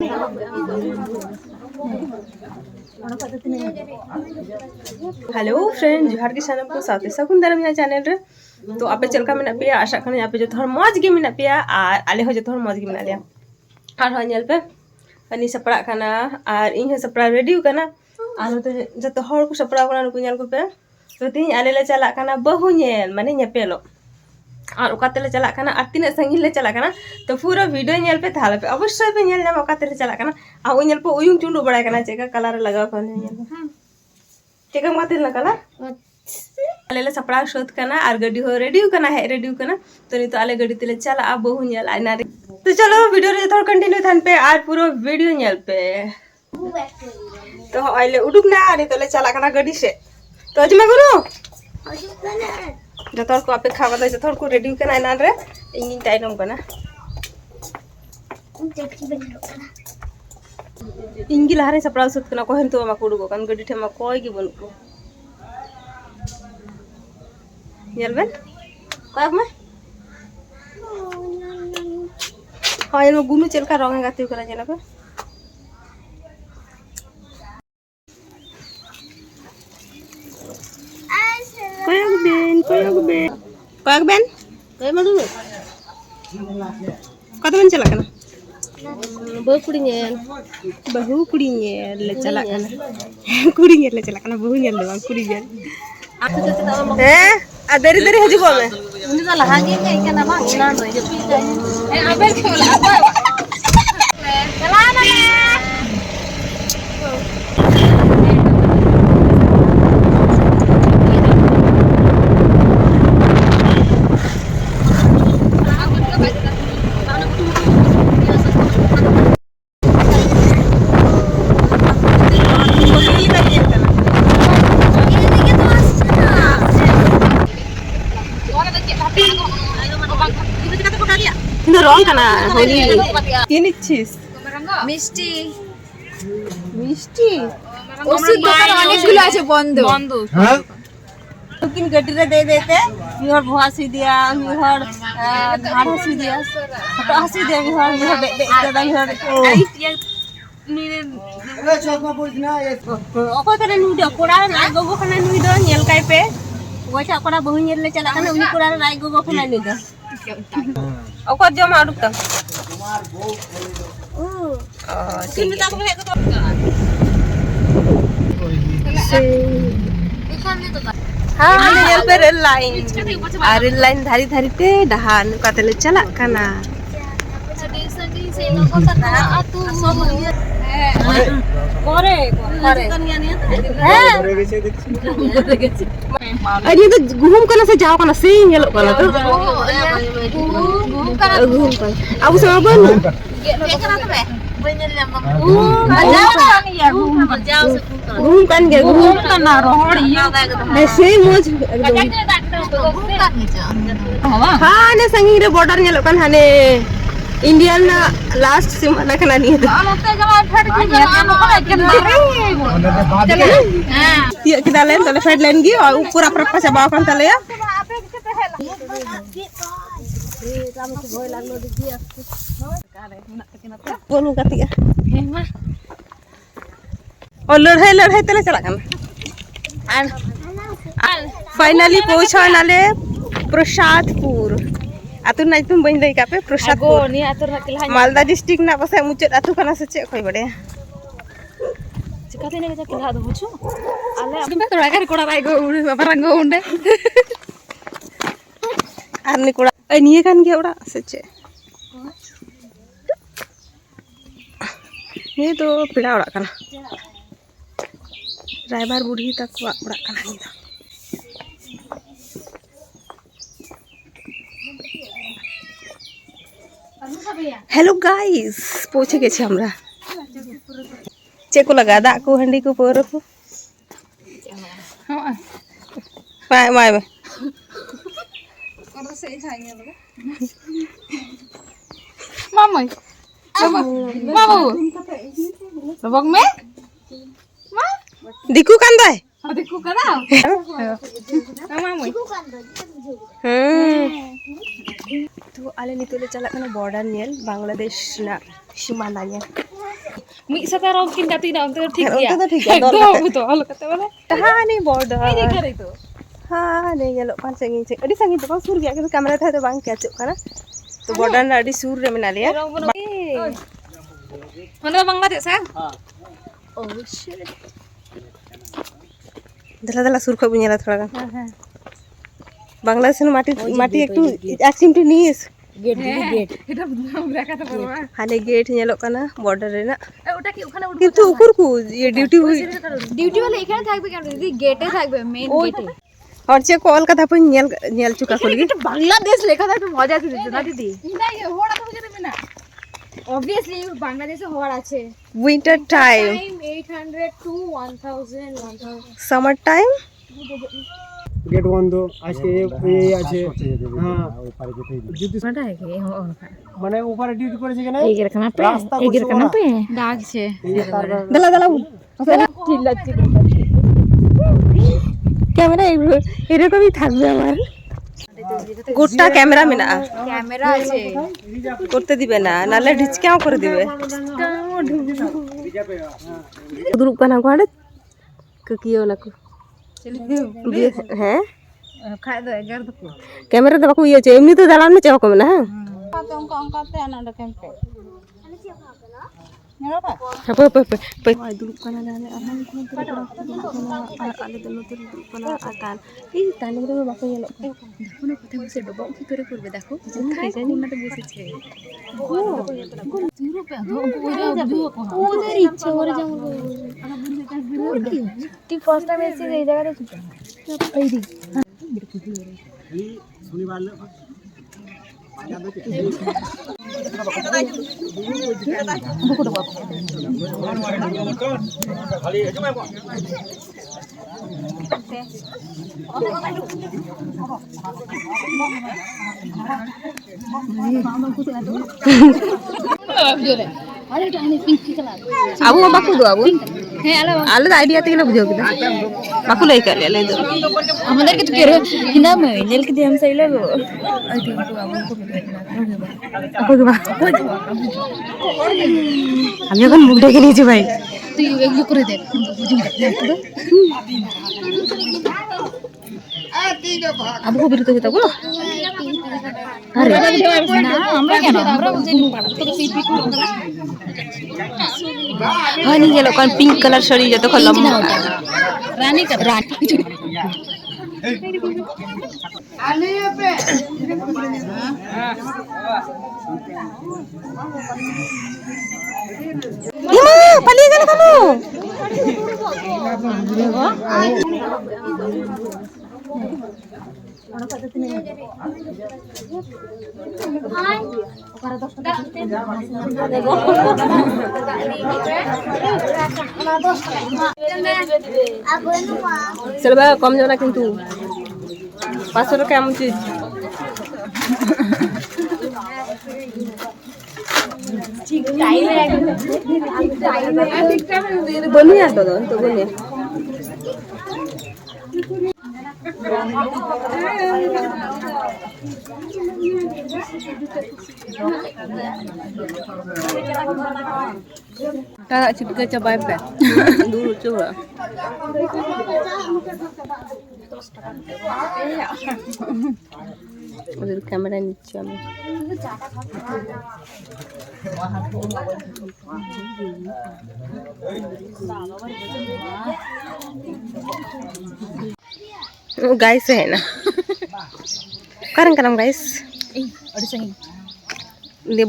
Hello friend जोहार के सानम को साथे सगुन दाराम या चैनल रे तो आपे चलका मेना पे आशा करनी आपे जो थोर मौज गे मेना पे और आले हो जो थोर मौज गे मेना लिया और हो नेल पे अनि सपड़ा खाना और इन सपड़ा रेडी करना और तो जतो हर को सपड़ा करना को नेल को पे तो तीन आले ले चला खाना बहु नेल माने नेपेलो और ओकाते चला खाना और तीन संगीन ले चला खाना तो पूरा वीडियो नेल पे थाले पे अवश्य पे नेल जाम ओकाते चला खाना आ ओ नेल पे उयुंग चुंडू बड़ा खाना चेका कलर लगाव को नेल चेका माते ना कलर आले सपड़ा शोध करना और गड्डी हो रेडी करना है रेडी करना तो नहीं तो आले गड्डी तेले चला आ बहु नेल आइना रे तो चलो वीडियो रे थोड़ा कंटिन्यू थान पे और पूरा वीडियो नेल पे तो आले उडुक ना आरे तो ले चला खाना गड्डी से तो अजमा गुरु जतोर को आपे खावा दे जतोर को रेडी करना है ना रे इंगिन टाइम करना इंगी लहारे सपड़ा सुत करना कोहन तो मा कुडुगो कान गडी ठेमा कोई की बनु को येलबेन कोयक में हां ये गुनु चलका रंग गाती करा जेना पे कोयक बेन कोय मडु कत बन चला कना बहु कुड़ी नेल ले चला कना कुड़ी नेल ले चला कना बहु नेल दो कुड़ी नेल हैं आ देरी देरी हजू को में उनी तो लहा गे के केना बा ना नो जे पी जाय ए आबे खेला आबा चला ना রং কানা হলি কি নিচ্ছিস মিষ্টি মিষ্টি ওসি দোকান অনেকগুলো আছে বন্ধ বন্ধ হ্যাঁ কিন গটিরে দে দেতে মিহর ভহাসি দিয়া মিহর ঘাড় হাসি দিয়া ফটো হাসি দিয়া মিহর মিহর বে দাদা মিহর নিরে এ চকমা পড়ছ না ওকো করে নুডো কোড়া না গগো খানা নুডো নেল কাইপে ওইটা কোড়া বহু নেল ले चला खाना उनी कोড়া রাই গগো খানা নুডো ओकर जमा अडुकता तुम्हार बो ओ तीन तक में तो से एखाने तो हां रेल पे रेल लाइन धारी धारी ते डहान कातेले चला काना स्टेशन से लोगों का ना तू सब करे कन्या नहीं है अरे तो घूम करना से जाओ करना से ये लोग करना तो घूम करना अब sama बन ये करना तो बे बनिल लम्बा घूम kan ge घूम करना रोड ये ऐसे मोज हां ने संगी रे बॉर्डर ने लोकन हाने इंडियन लास्ट सीमा कना नहीं है नते जमा फट के चले हां ये किदा लाइन तले फेड लाइन गी और पूरा प्रपा से बाव kan तले या राम को भय लागलो दिया कारे ना तकिना बोलू कतिया हेमा और लड़ाई तले चला कना और फाइनली पहुंचा नाले प्रसादपुर आतु नाइ तुम बइन लई कापे प्रसादपुर नि आतु रखला मालदा डिस्ट्रिक्ट ना पसे मुचत आतु कना से चे खोय बडे चिकाते ने जा किला दो बुझो आले अब तो रागर कोड़ा राय गो बरंगो उंडे आरनी कोड़ा ए निये कान गे ओड़ा से चे ये तो पिड़ा ओड़ा कना रायबार बुढ़ी तक ओड़ा कना नि दा हेलो गाइस पहुंचे गे छे हमरा चेको लगा दा को हंडी को पोर को बाय बाय बाय और से खाएंगे लोग मामा मामा रबक में मां दिकू कांदा है दिकू करा मामा तो आले नितोले चला कना बॉर्डर नेल बांग्लादेश ना Simananya. Mi sekarang mungkin kata ini untuk ठीक है ya. तो ठीक है Betul kalau kata mana? हाँ नहीं border Ini kan itu. हाँ नहीं ये लोग पांच संगी से अड़ी संगी तो कौन सूर गया कि कैमरा था तो बांग क्या चुका ना तो border ना अड़ी सूर रे मिला लिया Mana Bangladesh ya? oh shit दला दला सूर को बुनियाला थोड़ा का बांग्लादेश में माटी एक तो एक्टिंग टू नीस Gate. Itu betul mereka tuh berapa? हाने गेट ñelok kana border रे ना ওটা কি ওখানে উঠবে কিন্তু উপর কো ये ड्यूटी हुई ডিউটি वाला এখানে থাকবে কেন দিদি গেটে থাকবে মেইন গেটে और जे कोलकाता पे ñel चुका खोल এটা বাংলাদেশ লেখা থাকবে মজা আছে দিদি না দিদি না হোড়া তো বুঝে দেবে না obviously বাংলাদেশে হওয়ার আছে winter time 800 to 1000 summer time gate बंद আজকে এই আছে হ্যাঁ যদি কোনটা है कि মানে উপরে ডিউটি করেছে কেন এই গেরখানা পে এই গেরখানা পে ডাকছে दला दला চিল্লাচ্ছি ক্যামেরা এরকমই থাকবে আমার গোটা ক্যামেরা মেনা ক্যামেরা আছে করতে দিবে না নালে ঢিচকাও করে দিবে দুরুপ কানা কোয়াড়ে কিও না কো হ্যাঁ খাই দো এগার দো ক্যামেরা দে বাকু ইয়ে এমনি তো দাঁড়ান না চাও কম না হ্যাঁ অঙ্ক অঙ্কতে আনাটা ক্যাম্পে apa dulu kana nane aman ale dulu dulu kana atan ini tane রে বাকু yelo দেখো না কোথায় বসে ডবা কি করে করবে দেখো কোথায় জানি না তো বসেছে ওদের ইচ্ছা করে যেমন তুই ফার্স্ট টাইম এসে এই জায়গাটা এই দিক শনিবার abu baku do abu আলাদা আইডিয়া থেকে বুঝাও কিনা বাকু লাই কালে লাই দাও আমাদেরকে তো কেরো হিনা মেল কে দিম চাইলে গো আমি এখন মুখ ঢেকে নিয়েছি ভাই তুই এগুলো করে দে আবু বিরত হতে বলো আরে না আমরা কেন আমরা বুঝিনি পাড়া তো পিপি হানি গেল কোন পিঙ্ক কালার শাড়ি যত খলম রানী কা রানী ইমা পালিয়ে গেল কেন চলবা কম যাবে না কিন্তু 500 টাকা এমন চিজ বনিয়া তো Baniya Kakak juga coba apa? Dulu coba. Udah kamera নিচ্ছি আমি गाइस है ना करम guys ini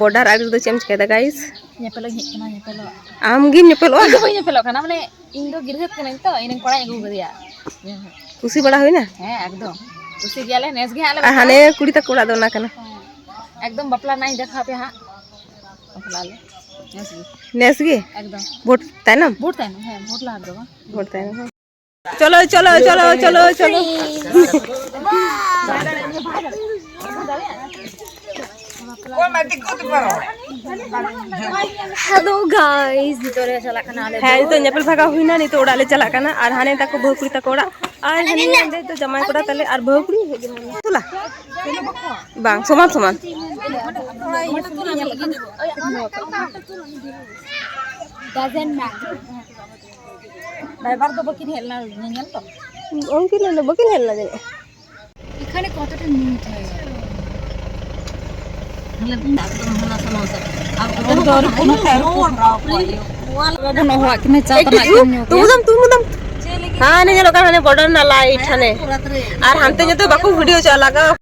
border ada tuh cem cekada guys nyepelo nyepelo am gim nyepelo itu punya nyepelo karena mana indo girhat kan itu ini koran yang gue dia खुशी बड़ा हुई ना एकदम खुशी गया नेस गया हाने कुड़ी तक उड़ा दो ना करना एकदम बपला नहीं देखा पे हाँ बपला ले नेस गे एकदम वोट ताई ना वोट ताई है वोट ला दो वोट ताई ना चलो चलो चलो चलो चलो হ্যালো গাইস ভিতরে চালাক না আলে হ্যাঁ নিতোᱜ ᱧᱮᱯᱮᱞ ᱵᱷᱟᱜᱟᱣ ᱦᱩᱭᱱᱟ ᱱᱤᱛᱳᱜ ᱚᱲᱟᱜ ᱞᱮ ᱪᱟᱞᱟᱜ ᱠᱟᱱᱟ ᱟᱨ ᱦᱟᱱᱮ ᱛᱟᱠᱚ ᱵᱟᱹᱦᱩ ᱠᱩᱲᱤ ᱛᱟᱠᱚ ᱚᱲᱟᱜ ᱟᱨ ᱦᱟᱱᱮ ᱚᱸᱰᱮ ᱫᱚ ᱡᱟᱢᱟᱭ ᱠᱚᱲᱟ ᱛᱟᱞᱮ ᱟᱨ ᱵᱟᱹᱦᱩ ᱠᱩᱲᱤ ᱦᱮᱡ ᱮᱱᱟ ᱛᱩᱞᱟ ᱵᱟᱝ ᱥᱚᱢᱟᱱ doesn't matter ড্রাইভার তো বকিন হেলনা নিয়ে তো উনকিন না বকিন হেলনা জানি এখানে কতটা মিনিট হয়ে গেল tunggu dam hane nyalo kan hane border na light hane ar hante nyeto baku video chala